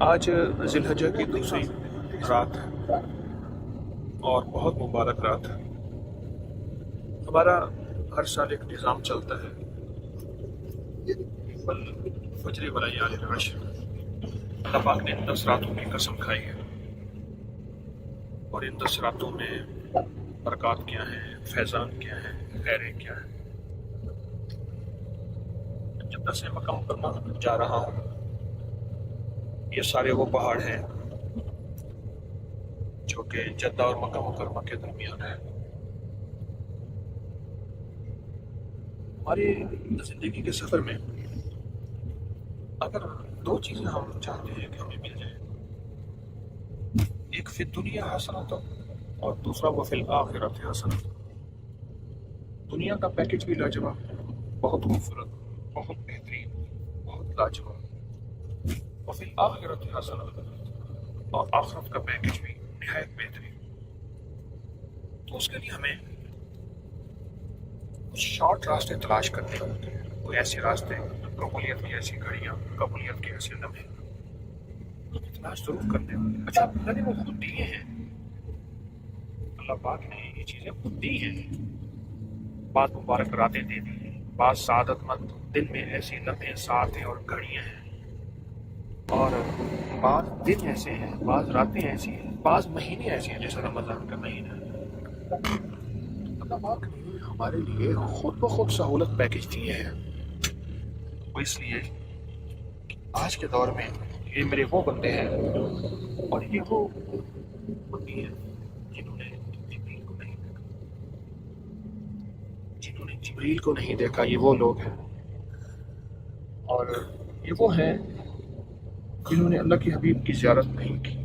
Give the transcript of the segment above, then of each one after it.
آج ذی الحجہ کی دوسری رات ہے اور بہت مبارک رات ہے۔ ہمارا ہر سال ایک نظام چلتا ہے، فجر ولیال العشر۔ اللہ پاک نے ان 10 راتوں کی قسم کھائی ہے اور ان 10 راتوں میں برکات کیا ہیں، فیضان کیا ہیں، خیریں کیا ہیں۔ جدہ سے مکہ مکرمہ جا رہا ہوں، یہ سارے وہ پہاڑ ہیں جو کہ جدہ اور مکہ مکرمہ کے درمیان ہے۔ ہماری زندگی کے سفر میں اگر 2 چیزیں ہم چاہتے ہیں کہ ہمیں مل جائیں، ایک فی الدنیا حسنۃ اور دوسرا وہ فی الآخرۃ حسنۃ۔ دنیا کا پیکج بھی لاجواب، بہت خوبصورت، بہت بہترین، بہت لاجواب، اور فی الآخرۃ حسنۃ، اور آخرت کا پیکج بھی نہایت بہترین۔ تو اس کے لیے ہمیں کچھ شارٹ راستے تلاش کرنے ہوتے ہیں، کوئی ایسے راستے، قبولیت کی ایسی گھڑیاں، قبولیت کے ایسے لمحے تلاش ضرور کرنے ہوتے ہیں۔ اچھا، اللہ نے وہ خود دیے ہیں، اللہ پاک نے یہ چیزیں خود دی ہیں۔ بعض مبارک راتیں دے دی ہیں، بعض سعادت مند دن میں ایسی لمحے، ساعتیں اور گھڑیاں ہیں، اور بعض دن ایسے ہیں، بعض راتیں ایسی ہیں، بعض مہینے ایسے ہیں جیسے رمضان کا مہینہ ہے۔ اللہ پاک نے ہمارے لیے خود بخود سہولت پیکج دیے ہیں۔ وہ اس لیے آج کے دور میں یہ میرے وہ بندے ہیں اور یہ وہ بندی ہیں جنہوں نے جبریل کو نہیں دیکھا، جنہوں نے جبریل کو نہیں دیکھا، یہ وہ لوگ ہیں۔ اور یہ وہ ہیں جنہوں نے اللہ کے حبیب کی زیارت نہیں کی،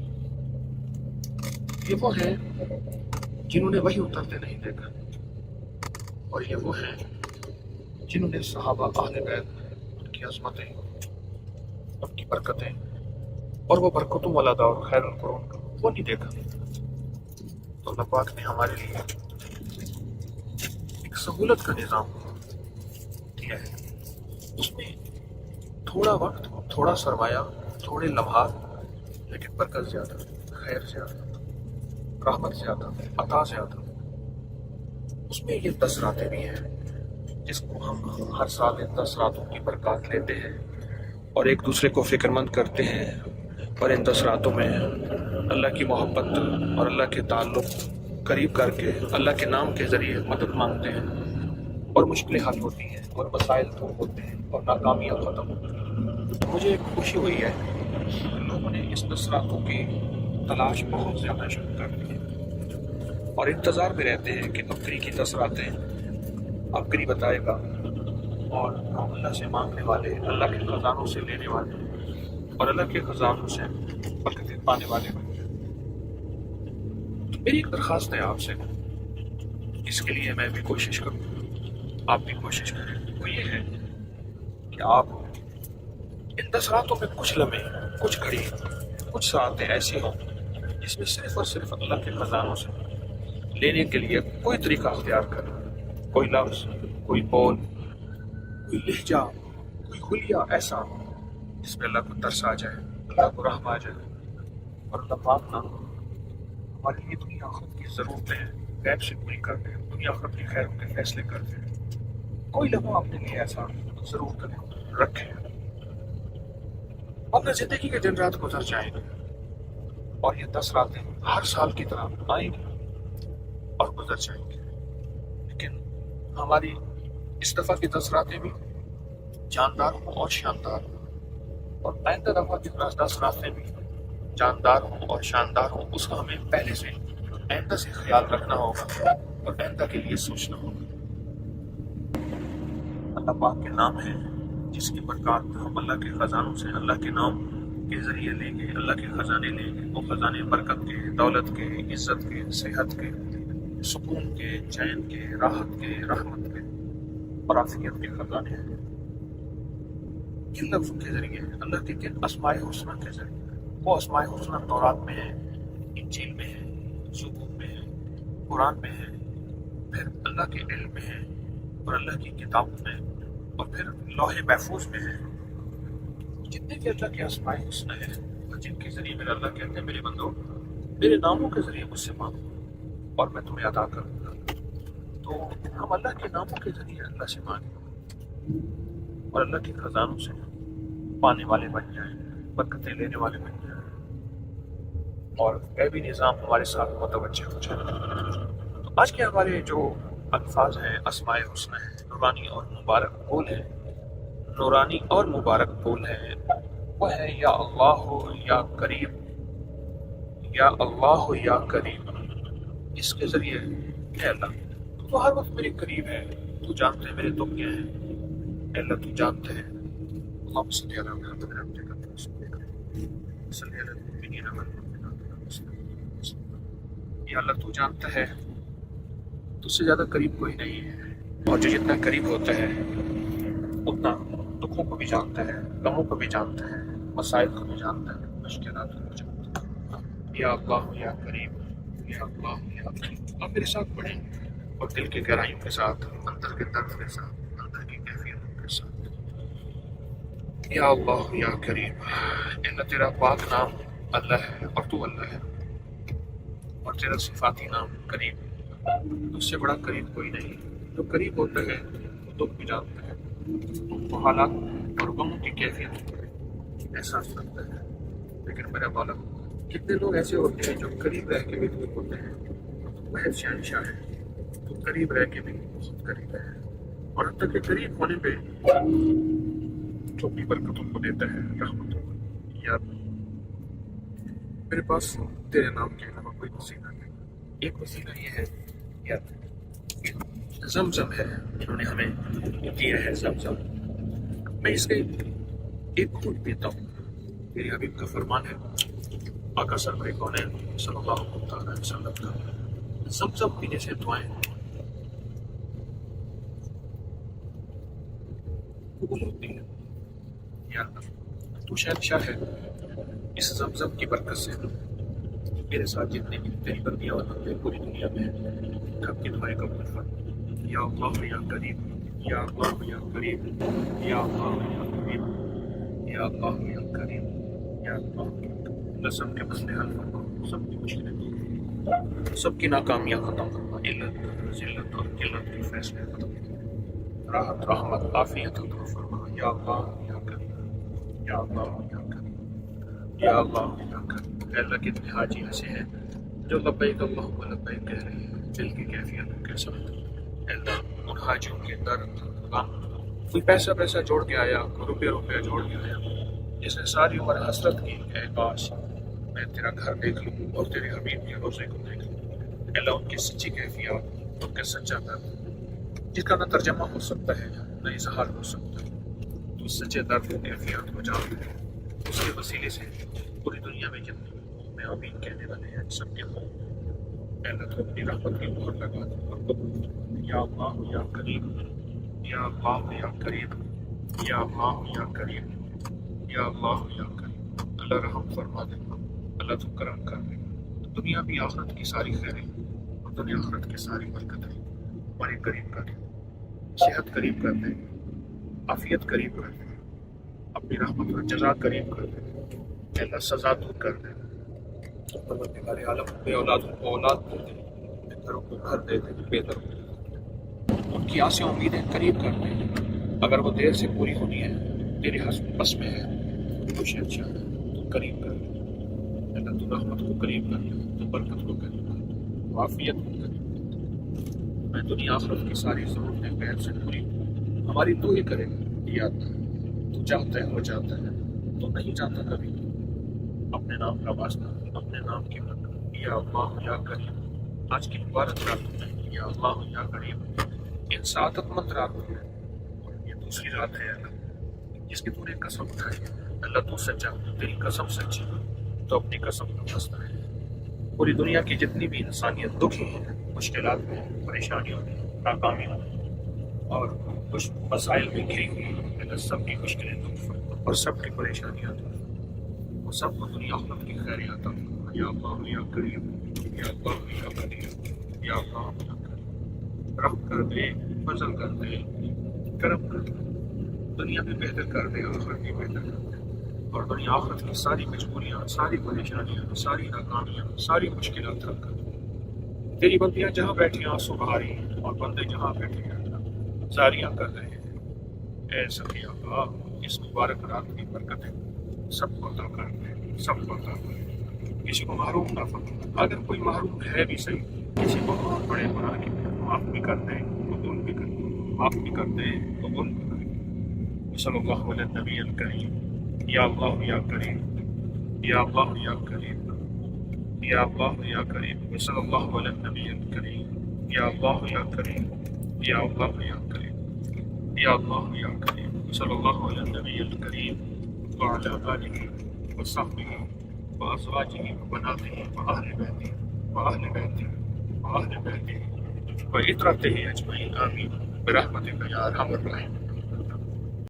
یہ وہ ہیں جنہوں نے وحی اترتے نہیں دیکھا، اور یہ وہ ہیں جنہوں نے صحابہ اہل بیت، ان کی عظمتیں، ان کی برکتیں اور وہ برکتوں والا دور خیر القرون کا وہ نہیں دیکھا۔ تو اللہ پاک نے ہمارے لیے ایک سہولت کا نظام دیا ہے، اس میں تھوڑا وقت، تھوڑا سرمایہ، تھوڑے لمحات، لیکن برکت زیادہ، خیر زیادہ، رحمت زیادہ، عطا زیادہ۔ اس میں یہ 10 راتیں بھی ہیں جس کو ہم ہر سال ان 10 راتوں کی برکات لیتے ہیں اور ایک دوسرے کو فکر مند کرتے ہیں، اور ان 10 راتوں میں اللہ کی محبت اور اللہ کے تعلق قریب کر کے اللہ کے نام کے ذریعے مدد مانگتے ہیں، اور مشکلیں حل ہوتی ہیں، اور مسائل دور ہوتے ہیں، اور ناکامیاں ختم ہوتی ہیں۔ مجھے ایک خوشی ہوئی ہے، لوگوں نے اس 10 راتوں کی تلاش بہت زیادہ شروع کر دی ہے اور انتظار میں رہتے ہیں کہ بکری کی 10 راتیں اب قریب بتائے گا، اور ہم اللہ سے مانگنے والے، اللہ کے خزانوں سے لینے والے اور اللہ کے خزانوں سے برکتیں پانے والے بن جائیں۔ تو میری ایک درخواست ہے آپ سے، اس کے لیے میں بھی کوشش کروں، آپ بھی کوشش کریں، وہ یہ ہے کہ آپ ان 10 راتوں میں کچھ لمحے، کچھ گھڑی، کچھ ساعتیں ایسی ہوں جس میں صرف اور صرف اللہ کے خزانوں سے لینے کے لیے کوئی طریقہ اختیار کریں، کوئی لفظ، کوئی بول، کوئی لہجہ، کوئی خلیہ ایسا جس میں اللہ کو ترس آ جائے، اللہ کو رحم آ جائے، اور اللہ پاک نہ ہمارے لیے دنیا آخرت کی ضرورتیں غیب سے پوری کر دیں، دنیا آخرت کی خیروں کے فیصلے کر دیں۔ کوئی لمحہ اپنے لیے ایسا ضرور کریں، رکھیں، ورنہ زندگی کے دن رات گزر جائیں گے اور یہ 10 راتیں ہر سال کی طرح آئیں گی اور گزر جائیں گے، لیکن ہماری اس دفعہ کی 10 راتیں بھی جاندار ہوں اور شاندار ہوں، اور آئندہ دفعہ کی 10 راتیں بھی جاندار ہوں اور شاندار ہوں۔ اس کا ہمیں پہلے سے آئندہ سے خیال رکھنا ہوگا اور آئندہ کے لیے سوچنا ہوگا۔ اللہ پاک کے نام ہے جس کی برکات ہم اللہ کے خزانوں سے، اللہ کے نام کے ذریعے لیں گے، اللہ کے خزانے لیں گے، وہ خزانے برکت کے، دولت کے، عزت کے، صحت کے، سکون کے، چین کے، راحت کے، رحمت کے اور عافیت کے خزانے ہیں۔ کن لفظوں کے ذریعے، اللہ کے کن اسماء حسنہ کے ذریعے؟ وہ اسماء حسنہ تورات میں ہے، انجیل میں ہے، زبور میں ہے، قرآن میں ہے، پھر اللہ کے علم میں ہے، اور اللہ کی کتابوں میں، اور پھر لوح محفوظ میں ہے۔ جتنے بھی اللہ کے اسماء حسنہ ہیں، جن کے ذریعے میرا اللہ کہتے ہیں میرے بندو میرے ناموں کے ذریعے مجھ سے مانگو اور میں تمہیں عطا کروں گا. تو ہم اللہ کے ناموں کے ذریعے اللہ سے مانگیں اور اللہ کے خزانوں سے پانے والے بن جائیں، برکتیں لینے والے بن جائیں اور غیبی نظام ہمارے ساتھ متوجہ ہو جائے. تو آج کے ہمارے جو الفاظ ہیں اسماء حسنہ ہیں، نورانی اور مبارک بول ہیں، نورانی اور مبارک بول ہیں، وہ ہے یا اللہ یا کریم، یا اللہ یا کریم. اس کے ذریعے اے اللہ تو ہر وقت میرے قریب ہے، تو جانتے ہیں میرے دکھ کیا ہیں، اے اللہ تو جانتے ہیں. اللہم صلی علی محمد عبدک ورسولک صلی علی المؤمنین والمؤمنات. یا اللہ تو جانتا ہے تجھ سے زیادہ قریب کوئی نہیں ہے، اور جو جتنا قریب ہوتا ہے اتنا دکھوں کو بھی جانتا ہے، غموں کو بھی جانتا ہے، مسائل کو بھی جانتا ہے، مشکلات کو بھی جانتا ہے. یا اللہ یا کریم، یا اللہ یا کریم. آپ میرے ساتھ پڑھیں اور دل کی گہرائیوں کے ساتھ، اندر کے درد کے ساتھ، اندر کی کیفیتوں کے ساتھ. یا اللہ یا کریم. اللہ تیرا پاک نام اللہ ہے اور تو اللہ ہے، اور تیرا صفاتی نام کریم. اس سے بڑا قریب کوئی نہیں. جو قریب ہوتا ہے وہ دکھ بھی جانتا ہے، وہ حالات اور غموں کی کیفیت کو احساس کرتا ہے. لیکن میرا مولا کتنے لوگ ایسے ہوتے ہیں جو قریب رہ کے بھی دکھ ہوتے ہیں. محض شہنشاہ ہے تو قریب رہ کے بھی بہت قریب ہے، اور حتیٰ کہ قریب ہونے پہ جو اپنی برکتوں کو دیتا ہے، رحمتوں کو. یا میرے پاس تیرے نام کے علاوہ کوئی وسیلہ نہیں. ایک وسیلہ یہ ہے یا زمزم ہے، انہوں نے ہمیں دیا ہے زمزم. میں اس کے ایک گھونٹ پیتا ہوں. میرے حبیب کا فرمان ہے، آقا سرور کونین صلی اللہ علیہ وسلم کا، زمزم پینے سے دعائیں قبول ہوتی ہیں. یا اللہ تو شہنشاہ ہے، اس زمزم کی برکت سے میرے ساتھ جتنے بھی تیری بندیاں اور بندے پوری دنیا میں آپ کی دعائیں قبول فرما. یا اللہ یا کریم، یا اللہ یا کریم، یا اللہ یا کریم، یا اللہ یا کریم، یا اللہ یا کریم. اللہ سب کے مسئلے حل فرما، سب کی مشکلیں دور فرما، سب کی ناکامیاں ختم فرما، علت ذلت اور قلت کے فیصلے ختم فرما، راحت رحمت عافیت عطا فرما. یا اللہ یا کریم، یا اللہ یا کریم، یا اللہ یا کریم. اے اللہ کتنے حاجی ایسے ہیں جو لبیک اللہم لبیک کہہ رہے ہیں دل کی کیفیتوں کے ساتھ. اے اللہ ان حاجیوں کے درد غم، کوئی پیسہ جوڑ کے آیا، روپیہ جوڑ کے آیا، جس نے ساری عمر حسرت کی کہ کاش میں تیرا گھر دیکھ لوں اور تیرے حبیب کے روزے کو دیکھ لوں. اے اللہ ان کی سچی کیفیات، ان کا سچا درد جس کا نہ ترجمہ ہو سکتا ہے نہ اظہار ہو سکتا ہے، تو اس سچے درد و کیفیات کو جان دے. اس کے وسیلے سے پوری دنیا میں جتنے میں آمین کہنے والے ہیں سب کے ہوں. اے اللہ تو اپنی رحمت کی مہر لگا دے اور قبول. یا اللہ یا کریم، یا اللہ یا کریم، یا اللہ یا کریم، یا اللہ یا کریم. اللہ رحم فرما دے، اللہ تو کرم کر دے. دنیا بھی آخرت کی ساری خیریں اور دنیا آخرت کی ساری برکتیں ہمارے قریب کر دے. صحت قریب کر دے، عافیت قریب کر دے، اپنی رحمت اور جزا قریب کر دے. اے اللہ سزا دور کر دے. پروردگار عالم بے اولادوں کو اولاد دے دے، بے گھروں کو گھر دے دے، بے گھروں کو ان کی آسیں امیدیں قریب کر دے. اگر وہ دیر سے پوری ہونی ہے تیرے بس میں ہے تو شہنشاہ تو قریب کر دے. اللہ تو رحمت کو قریب کر دے، تو برکت کو قریب کر دے، تو عافیت کو قریب کر دے. میں دنیا آخرت کی ساری ضرورتیں غیر سے پوری ہماری تو ہی کرے. یا تو چاہتا ہے ہو جاتا ہے، تو نہیں چاہتا کبھی. اپنے نام کا واسطہ، اپنے نام کی برکت. یا اللہ یا کریم. آج کی مبارک رات میں یا اللہ یا کریم ان سعادت مند راتوں میں، اور یہ دوسری رات ہے اللہ جس کی تو نے قسم اٹھائی. اللہ تو سچا، تیری قسم سچی، تو اپنی قسم کا واسطہ ہے. پوری دنیا کی جتنی بھی انسانیت دکھی ہے، مشکلات میں، پریشانیوں میں، ناکامیوں میں اور کچھ مسائل میں گھری ہوئی ہے، اللہ سب کی مشکلیں دور فرما اور سب کی پریشانیاں دور فرما اور سب کو دنیا آخرت کی خیریت عطا فرما. یا اللہ یا کریم، یا اللہ یا کریم، یا اللہ یا کریم. رحم کر دے، فضل کر دے، کرم کر دے. دنیا بھی بہتر کر دے، آخرت بھی بہتر کر دے. اور دنیا آخرت کی ساری مجبوریاں، ساری پریشانیاں، ساری ناکامیاں، ساری مشکلات حل کر دے۔ تیری بندیاں جہاں بیٹھی آنسو بہا رہی ہیں اور بندے جہاں بیٹھے ہیں زاریاں کر رہے ہیں، اے سخی اللہ اس مبارک رات کی برکتیں سب کو عطا کر دے، سب کو عطا کر دے، کسی کو محروم نہ فرما۔ اگر کوئی محروم ہے بھی صحیح، کسی کو بہت بڑے گناہ کے معاف بھی کر دے، قبول بھی کر دے، معاف بھی کر دے، قبول بھی کر دے۔ صلی اللہ علیہ نبی الکریم، یا اللہ یا کریم، یا اللہ یا کریم، یا اللہ یا کریم، صلی اللہ علیہ نبی الکریم، یا اللہ یا کریم، یا اللہ یا کریم، یا اللہ یا کریم، صلی اللہ علیہ نبی الکریم وعلی آلہ وصحبہ وازواجہ وبناتہ واہل بیتہ واہل بیتہ واہل بیتہ وعترتہ اجمعین آمین برحمتک یا ارحم الراحمین۔